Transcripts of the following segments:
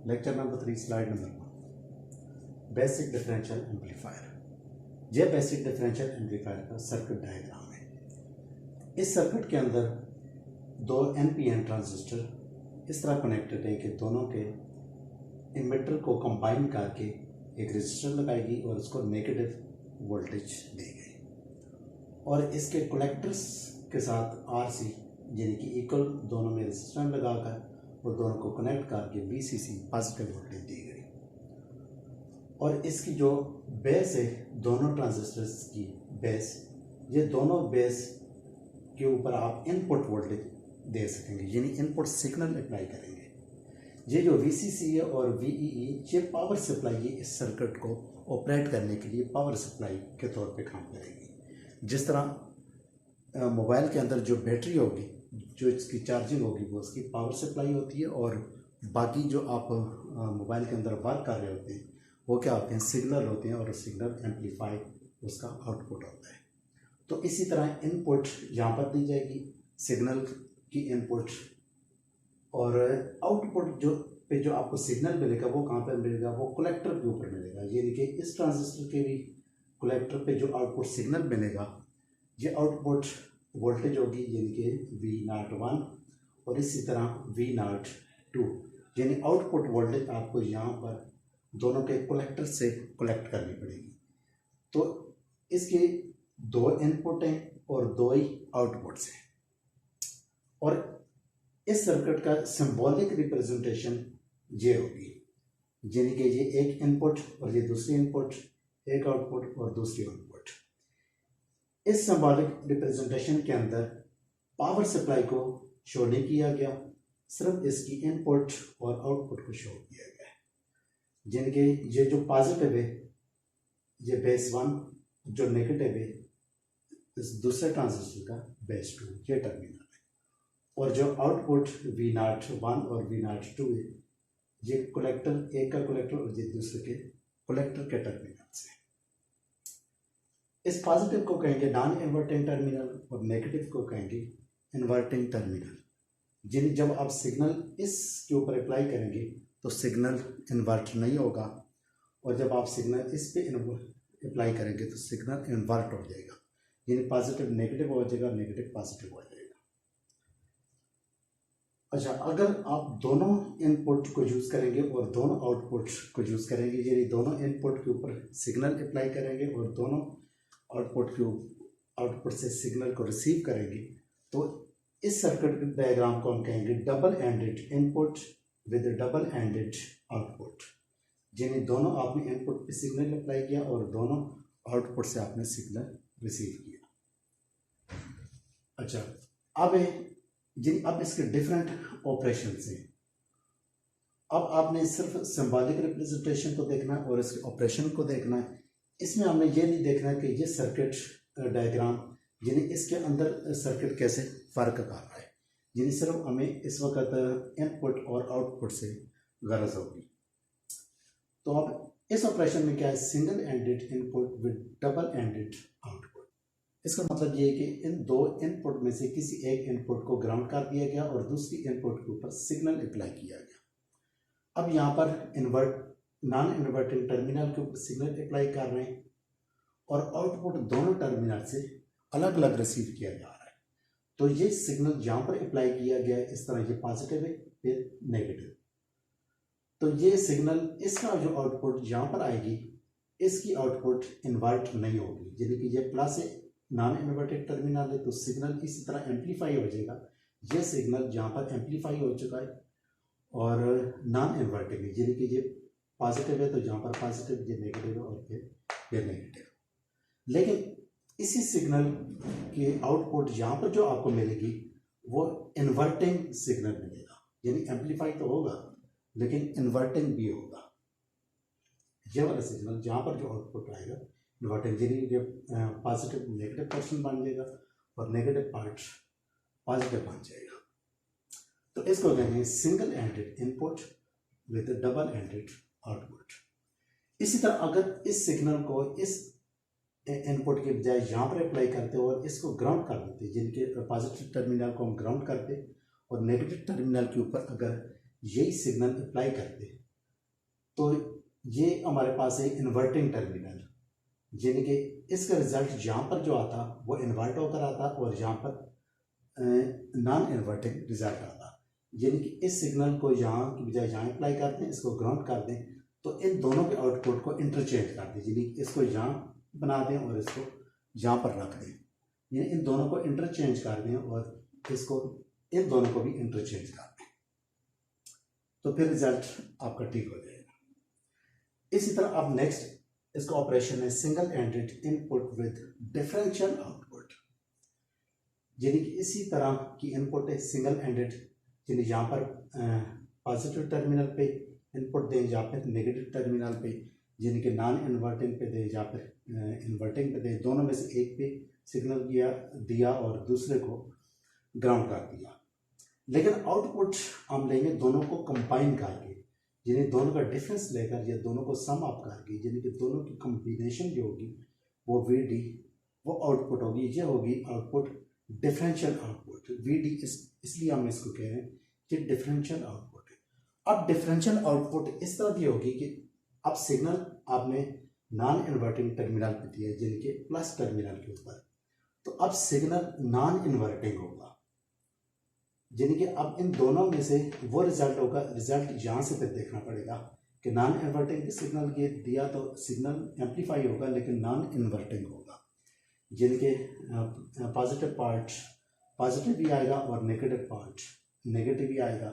Lecture number 3 slide number 1 basic differential amplifier. यह basic differential amplifier का circuit diagram है। इस सर्किट के अंदर दो एनपीएन ट्रांजिस्टर इस तरह कनेक्टेड है कि दोनों के इमिटर को कंबाइन करके एक रेजिस्टर लगाएगी और उसको नेगेटिव वोल्टेज देगी और इसके कलेक्टर्स के साथ आरसी यानी कि इक्वल दोनों में रेजिस्टेंस लगाकर और दोनों को कनेक्ट करके वीसीसी पॉजिटिव वोल्टेज दी गई। और इसकी जो बेस है दोनों ट्रांजिस्टर्स की बेस, ये दोनों बेस के ऊपर आप इनपुट वोल्टेज दे सकेंगे यानी इनपुट सिग्नल अप्लाई करेंगे। ये जो वीसीसी है और वीईई ये पावर सप्लाई है, इस सर्किट को ऑपरेट करने के लिए पावर सप्लाई के तौर पे काम करेगी। जिस तरह मोबाइल के अंदर जो बैटरी होगी, जो इसकी चार्जिंग होगी वो उसकी पावर सप्लाई होती है और बाकी जो आप मोबाइल के अंदर वर्क कर रहे होते हैं वो क्या होते हैं, सिग्नल होते हैं और सिग्नल एम्पलीफाई उसका आउटपुट होता है। तो इसी तरह इनपुट यहाँ पर दी जाएगी सिग्नल की इनपुट, और आउटपुट जो आपको सिग्नल मिलेगा वो कहाँ पर मिलेगा, वो कलेक्टर के ऊपर मिलेगा। यानी कि इस ट्रांजिस्टर के भी कलेक्टर पे जो आउटपुट सिग्नल मिलेगा ये आउटपुट वोल्टेज होगी यानी कि V01 और इसी तरह V02 यानी आउटपुट वोल्टेज आपको यहाँ पर दोनों के कलेक्टर से कलेक्ट करनी पड़ेगी। तो इसके दो इनपुट हैं और दो ही आउटपुट्स हैं और इस सर्किट का सिंबॉलिक रिप्रेजेंटेशन ये होगी यानी कि ये एक इनपुट और ये दूसरी इनपुट, एक आउटपुट और दूसरी आउटपुट। इस सिंबॉलिक रिप्रेजेंटेशन के अंदर पावर सप्लाई को शो नहीं किया गया, सिर्फ इसकी इनपुट और आउटपुट को शो किया गया है। जिनके ये जो पॉजिटिव है ये बेस 1, जो नेगेटिव है इस दूसरे ट्रांजिस्टर का बेस 2 ये टर्मिनल है, और जो आउटपुट V01 और V02 है ये कलेक्टर, एक का कलेक्टर और ये दूसरे के कलेक्टर के टर्मिनल से। इस पॉजिटिव को कहेंगे नॉन इन्वर्टिंग टर्मिनल और नेगेटिव को कहेंगे इन्वर्टिंग टर्मिनल। जब आप सिग्नल इसके ऊपर अप्लाई करेंगे तो सिग्नल इन्वर्ट नहीं होगा, और जब आप सिग्नल इस पे अप्लाई करेंगे तो सिग्नल इन्वर्ट हो जाएगा यानी पॉजिटिव नेगेटिव हो जाएगा, नेगेटिव पॉजिटिव हो जाएगा। अच्छा, अगर आप दोनों इनपुट को यूज़ करेंगे और दोनों आउटपुट को यूज़ करेंगे यानी दोनों इनपुट के ऊपर सिग्नल अप्लाई करेंगे और दोनों आउटपुट से सिग्नल को रिसीव करेंगे, तो इस सर्किट डायग्राम को हम कहेंगे double ended input with double ended output. यानी दोनों आपने इनपुट पे सिग्नल अप्लाई किया और दोनों आउटपुट से आपने सिग्नल रिसीव किया। अच्छा, अब इसके डिफरेंट ऑपरेशन से अब आपने सिर्फ सिंबॉलिक रिप्रेजेंटेशन को देखना है और इसके ऑपरेशन को देखना है। इसमें हमने ये नहीं देखना कि ये सर्किट डायग्राम यानी इसके अंदर सर्किट कैसे फ़र्क कर रहा है, यानी सिर्फ हमें इस वक्त इनपुट और आउटपुट से गरज होगी। तो अब इस ऑपरेशन में क्या है, single ended input with double ended output. इसका मतलब ये है कि इन दो इनपुट में से किसी एक इनपुट को ग्राउंड कर दिया गया और दूसरी इनपुट के ऊपर सिग्नल अप्लाई किया गया। अब यहाँ पर नॉन इन्वर्टिंग टर्मिनल के ऊपर सिग्नल अप्लाई कर रहे हैं और आउटपुट दोनों टर्मिनल से अलग अलग रिसीव किया जा रहा है। तो ये सिग्नल जहाँ पर अप्लाई किया गया है इस तरह ये पॉजिटिव है फिर नेगेटिव, तो ये सिग्नल इसका जो आउटपुट यहाँ पर आएगी इसकी आउटपुट इन्वर्ट नहीं होगी यानी कि ये प्लस है, नॉन इन्वर्टेड टर्मिनल है तो सिग्नल इसी तरह एम्पलीफाई हो जाएगा। ये सिग्नल जहाँ पर एम्पलीफाई हो चुका है और नॉन इन्वर्टिंग है यानी कि ये पॉजिटिव है तो जहाँ पर पॉजिटिव ये नेगेटिव है और फिर ये नेगेटिव। लेकिन इसी सिग्नल के आउटपुट यहाँ पर जो आपको मिलेगी वो इन्वर्टिंग सिग्नल मिलेगा यानी एम्पलीफाई तो होगा लेकिन इन्वर्टिंग भी होगा। ये वाला सिग्नल जहाँ पर जो आउटपुट आएगा इन्वर्टिंग यानी पॉजिटिव नेगेटिव पोर्शन बन जाएगा और नेगेटिव पार्ट पॉजिटिव बन जाएगा। तो इसको कहेंगे single ended input with double ended output. इसी तरह अगर इस सिग्नल को इस इनपुट के बजाय यहाँ पर अप्लाई करते और इसको ग्राउंड कर देते, जिनके पॉजिटिव टर्मिनल को हम ग्राउंड करते और नेगेटिव टर्मिनल के ऊपर अगर यही सिग्नल अप्लाई करते तो ये हमारे पास है इन्वर्टिंग टर्मिनल, यानी कि इसका रिजल्ट यहाँ पर जो आता वो इन्वर्ट होकर आता और यहाँ पर नॉन इन्वर्टिंग रिजल्ट आता। यानी कि इस सिग्नल को यहाँ की बजाय यहाँ अप्लाई करते हैं, इसको ग्राउंड कर दें, तो इन दोनों के आउटपुट को इंटरचेंज कर दें, यानी इसको यहाँ बना दें और इसको यहाँ पर रख दें, यानी इन दोनों को इंटरचेंज कर दें और इसको इन दोनों को भी इंटरचेंज कर दें, तो फिर रिजल्ट आपका ठीक हो जाएगा। इसी तरह अब नेक्स्ट इसका ऑपरेशन है single ended input with differential output, यानी कि इसी तरह की इनपुट है सिंगल एंडेड, यानी यहाँ पर पॉजिटिव टर्मिनल पे इनपुट दें या फिर नेगेटिव टर्मिनल पे, यानी कि नॉन इन्वर्टिंग पे दे या फिर इन्वर्टिंग पे दे, दोनों में से एक पे सिग्नल दिया और दूसरे को ग्राउंड कर दिया। लेकिन आउटपुट हम लेंगे दोनों को कंबाइन करके, यानी दोनों का डिफरेंस लेकर या दोनों को सम अप करके, यानी कि दोनों की कॉम्बिनेशन जो होगी वो वीडी वो आउटपुट होगी, ये होगी आउटपुट डिफरेंशियल आउटपुट। वीडी इसलिए हम इसको कह रहे हैं कि डिफरेंशियल आउटपुट है। अब डिफरेंशियल आउटपुट इस तरह की होगी कि अब सिग्नल आपने नॉन इन्वर्टिंग टर्मिनल पे दिया, यानी कि प्लस टर्मिनल के ऊपर, तो अब सिग्नल नॉन इन्वर्टिंग होगा, यानी कि अब इन दोनों में से वो रिजल्ट होगा। रिजल्ट यहाँ से फिर देखना पड़ेगा कि नॉन इन्वर्टिंग की सिग्नल ये दिया तो सिग्नल एम्पलीफाई होगा लेकिन नॉन इन्वर्टिंग होगा, यानी कि पॉजिटिव पार्ट पॉजिटिव भी आएगा और नेगेटिव पार्ट नेगेटिव भी आएगा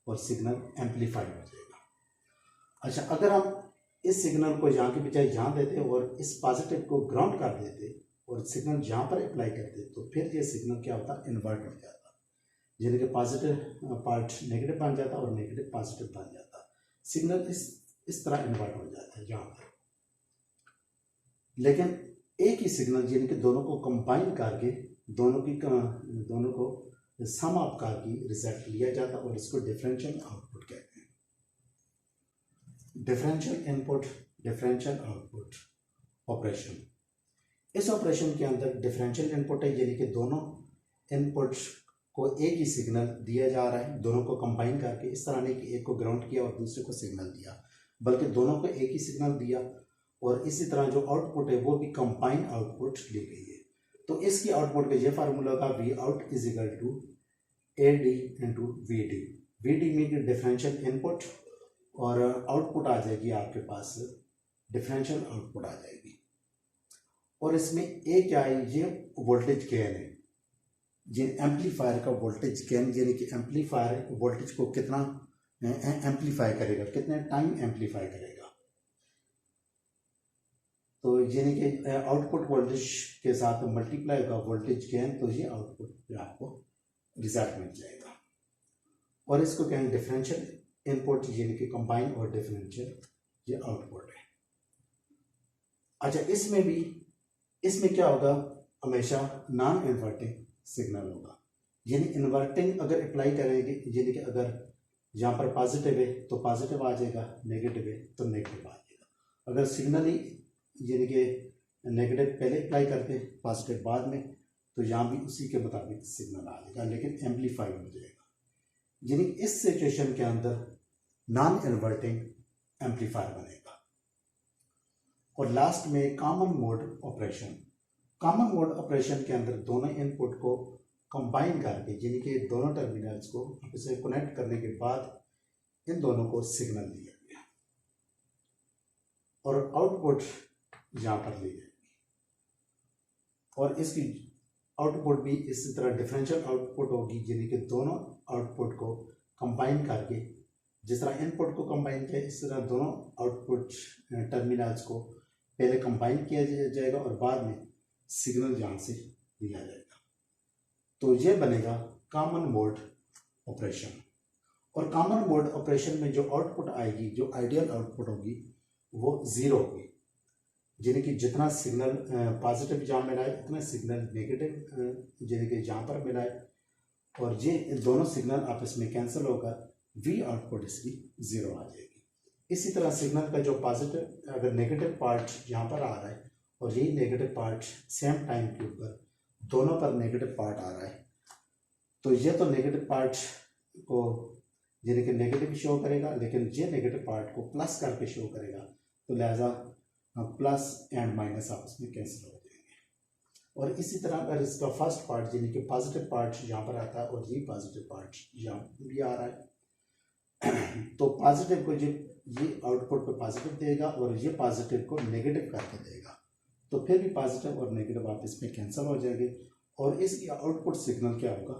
और सिग्नल एम्पलीफाई हो जाएगा। अच्छा, अगर हम इस सिग्नल को यहाँ के बजाय यहाँ देते और इस पॉजिटिव को ग्राउंड कर देते और सिग्नल यहाँ पर अप्लाई करते, तो फिर ये सिग्नल क्या होता, इन्वर्ट हो जाता, यानी कि पॉजिटिव पार्ट नेगेटिव बन जाता और नेगेटिव पॉजिटिव बन जाता, सिग्नल इस तरह इन्वर्ट हो जाता है यहाँ पर। लेकिन एक ही सिग्नल यानी कि दोनों को कंबाइन करके दोनों को सम अप करके रिजल्ट लिया जाता और इसको डिफरेंशियल आउटपुट कहते हैं। Differential input differential output operation, इस ऑपरेशन के अंदर डिफरेंशियल इनपुट है, यानी कि दोनों इनपुट्स को एक ही सिग्नल दिया जा रहा है, दोनों को कंबाइन करके, इस तरह नहीं कि एक को ग्राउंड किया और दूसरे को सिग्नल दिया, बल्कि दोनों को एक ही सिग्नल दिया और इसी तरह जो आउटपुट है वो भी कंबाइन आउटपुट ली गई है। तो इसकी आउटपुट का ये फार्मूला का V out is equal to A D into V D. V D mean differential input और आउटपुट आ जाएगी आपके पास डिफरेंशियल आउटपुट आ जाएगी। और इसमें ए क्या है, ये वोल्टेज गेन है, ये एम्पलीफायर का वोल्टेज गेन, यानी कि एम्पलीफायर वोल्टेज को कितना एम्पलीफाई करेगा, कितने टाइम एम्पलीफाई करेगा। तो यानी कि आउटपुट वोल्टेज के साथ मल्टीप्लाई होगा वोल्टेज गेन, तो ये आउटपुट पे आपको रिजल्ट मिल जाएगा। और इसको कहेंगे डिफरेंशियल इनपुट, यानी कि कंबाइन और डिफरेंशियल ये आउटपुट है। अच्छा, इसमें क्या होगा, हमेशा नॉन इन्वर्टिंग सिग्नल होगा, यानी इन्वर्टिंग अगर अप्लाई करेंगे, यानी कि अगर यहाँ पर पॉजिटिव है तो पॉजिटिव आ जाएगा, नेगेटिव है तो नेगेटिव आ जाएगा। अगर सिग्नल ही यानी कि नेगेटिव पहले अप्लाई करते हैं पॉजिटिव बाद में, तो यहाँ भी उसी के मुताबिक सिग्नल आ जाएगा लेकिन एम्पलीफाई हो जाएगा। यानी इस सिचुएशन के अंदर नॉन इन्वर्टिंग एम्पलीफायर बनेगा। और लास्ट में common mode operation. Common mode operation के अंदर दोनों इनपुट को कंबाइन करके, यानी कि दोनों टर्मिनल्स को इसे कनेक्ट करने के बाद इन दोनों को सिग्नल दिया गया और आउटपुट यहाँ पर ली जाएगी। और इसकी आउटपुट भी इसी तरह डिफरेंशियल आउटपुट होगी, यानी कि दोनों आउटपुट को कंबाइन करके, जिस तरह इनपुट को कंबाइन किया इस तरह दोनों आउटपुट टर्मिनल्स को पहले कंबाइन किया जाएगा और बाद में सिग्नल यहाँ से दिया जाएगा। तो ये बनेगा कॉमन मोड ऑपरेशन। और कॉमन मोड ऑपरेशन में जो आउटपुट आएगी, जो आइडियल आउटपुट होगी वो ज़ीरो होगी, यानी कि जितना सिग्नल पॉजिटिव जहाँ मिला है उतना सिग्नल नेगेटिव यानी कि यहाँ पर मिला है, और ये दोनों सिग्नल आपस में कैंसिल होकर वी आउटपुट इसकी ज़ीरो आ जाएगी। इसी तरह सिग्नल का जो पॉजिटिव अगर नेगेटिव पार्ट यहाँ पर आ रहा है और यही नेगेटिव पार्ट सेम टाइम के ऊपर दोनों पर नेगेटिव पार्ट आ रहा है, तो ये तो नेगेटिव पार्ट को यानी कि नेगेटिव शो करेगा, लेकिन ये नेगेटिव पार्ट को प्लस करके शो करेगा, तो लिहाजा प्लस एंड माइनस आपस में कैंसिल हो जाएंगे। और इसी तरह अगर इसका फर्स्ट पार्ट यानी कि पॉजिटिव पार्ट यहाँ पर आता है और ये पॉजिटिव पार्ट यहाँ भी आ रहा है तो पॉजिटिव को ये आउटपुट पे पॉजिटिव देगा और ये पॉजिटिव को नेगेटिव करके देगा, तो फिर भी पॉजिटिव और नेगेटिव आपस में कैंसिल हो जाएंगे और इसकी आउटपुट सिग्नल क्या होगा,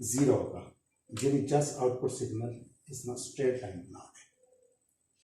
ज़ीरो होगा। यानी just output signal is not straight line बना है।